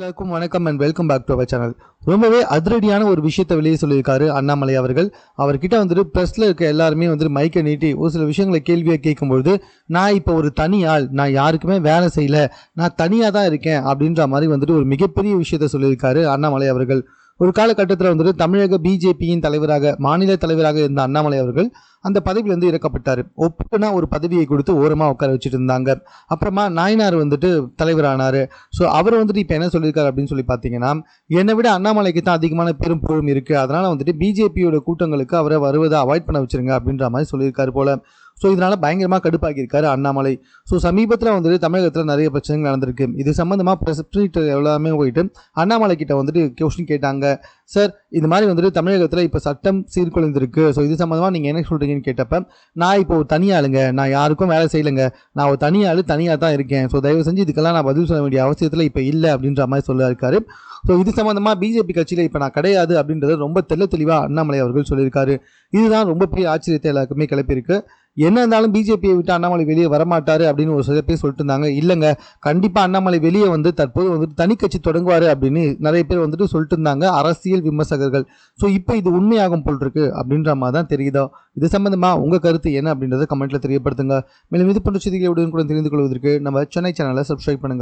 எல்லாருக்கும் வணக்கம் and welcome back to our channel. ரொம்பவே அதிரடியான ஒரு விஷயத்தை வெளியே சொல்லியிருக்காரு அண்ணாமலை அவர்கள். அவர்கிட்ட வந்துட்டு ப்ரெஸ்ல இருக்க எல்லாருமே வந்துட்டு மைக்கை நீட்டி ஒரு சில விஷயங்களை கேள்வியை கேட்கும்பொழுது, நான் இப்போ ஒரு தனி ஆள், நான் யாருக்குமே வேலை செய்யல, நான் தனியாக தான் இருக்கேன் அப்படின்ற மாதிரி வந்துட்டு ஒரு மிகப்பெரிய விஷயத்த சொல்லியிருக்காரு அண்ணாமலை அவர்கள். ஒரு காலகட்டத்தில் வந்துட்டு தமிழக பிஜேபியின் தலைவராக, மாநில தலைவராக இருந்த அண்ணாமலை அவர்கள் அந்த பதவியிலிருந்து இறக்கப்பட்டார். ஒப்புனா ஒரு பதவியை கொடுத்து ஓரமாக உட்கார வச்சுட்டு இருந்தாங்க. அப்புறமா நாயனார் வந்துட்டு தலைவரானார். ஸோ அவர் வந்துட்டு இப்போ என்ன சொல்லியிருக்காரு அப்படின்னு சொல்லி பார்த்தீங்கன்னா, என்னை விட அண்ணாமலைக்கு தான் அதிகமான பெரும் புகழும் இருக்குது, அதனால் வந்துட்டு பிஜேபியோட கூட்டங்களுக்கு அவரை வருவதை அவாய்ட் பண்ண வச்சுருங்க அப்படின்ற மாதிரி சொல்லியிருக்காரு போல. ஸோ இதனால் பயங்கரமாக கடுப்பாக்கியிருக்காரு அண்ணாமலை. ஸோ சமீபத்தில் வந்துட்டு தமிழகத்தில் நிறைய பிரச்சனைகள் நடந்திருக்கு. இது சம்மந்தமாக ப்ரெஸ் எல்லாமே போயிட்டு அண்ணாமலை கிட்ட வந்துட்டு கொஸ்டின் கேட்டாங்க. சார், இது மாதிரி வந்துட்டு தமிழகத்தில் இப்போ சட்டம் சீர்குலைந்திருக்கு, ஸோ இது சம்மந்தமாக நீங்கள் என்ன சொல்கிறீங்கன்னு கேட்டப்ப, நான் இப்போ ஒரு தனியாளுங்க, நான் யாருக்கும் வேலை செய்யலைங்க, நான் ஒரு தனியாள், தனியாக தான் இருக்கேன், ஸோ தயவு செஞ்சு இதுக்கெல்லாம் நான் பதில் சொல்ல வேண்டிய அவசியத்தில் இப்போ இல்லை அப்படின்ற மாதிரி சொல்லியிருக்காரு. ஸோ இது சம்மந்தமாக பிஜேபி கட்சியில் இப்போ நான் கிடையாது அப்படின்றத ரொம்ப தெளிவாக அண்ணாமலை அவர்கள் சொல்லியிருக்காரு. இதுதான் ரொம்ப பெரிய ஆச்சரியத்தை எல்லாருக்குமே கிளப்பியிருக்கு. என்ன இருந்தாலும் பிஜேபியை விட்டு அண்ணாமலை வெளியே வரமாட்டாரு அப்படின்னு ஒரு சில பேர் சொல்லிட்டு இருந்தாங்க. இல்லைங்க, கண்டிப்பாக அண்ணாமலை வெளியே வந்து தற்போது வந்துட்டு தனி கட்சி தொடங்குவார் அப்படின்னு நிறைய பேர் வந்துட்டு சொல்லிட்டு இருந்தாங்க, அரசியல் விமர்சகர்கள். ஸோ இப்போ இது உண்மையாகும் போல் இருக்கு அப்படின்ற மாதிரி தான் தெரியுதா. இது சம்பந்தமாக உங்கள் கருத்து என்ன அப்படின்றத கமெண்ட்ல தெரியப்படுத்துங்க. மேலும் இது போன்ற செய்திகளை உடனுக்குடன் தெரிந்து கொள்வதற்கு நம்ம சென்னை சேனலை சப்ஸ்கிரைப் பண்ணுங்க.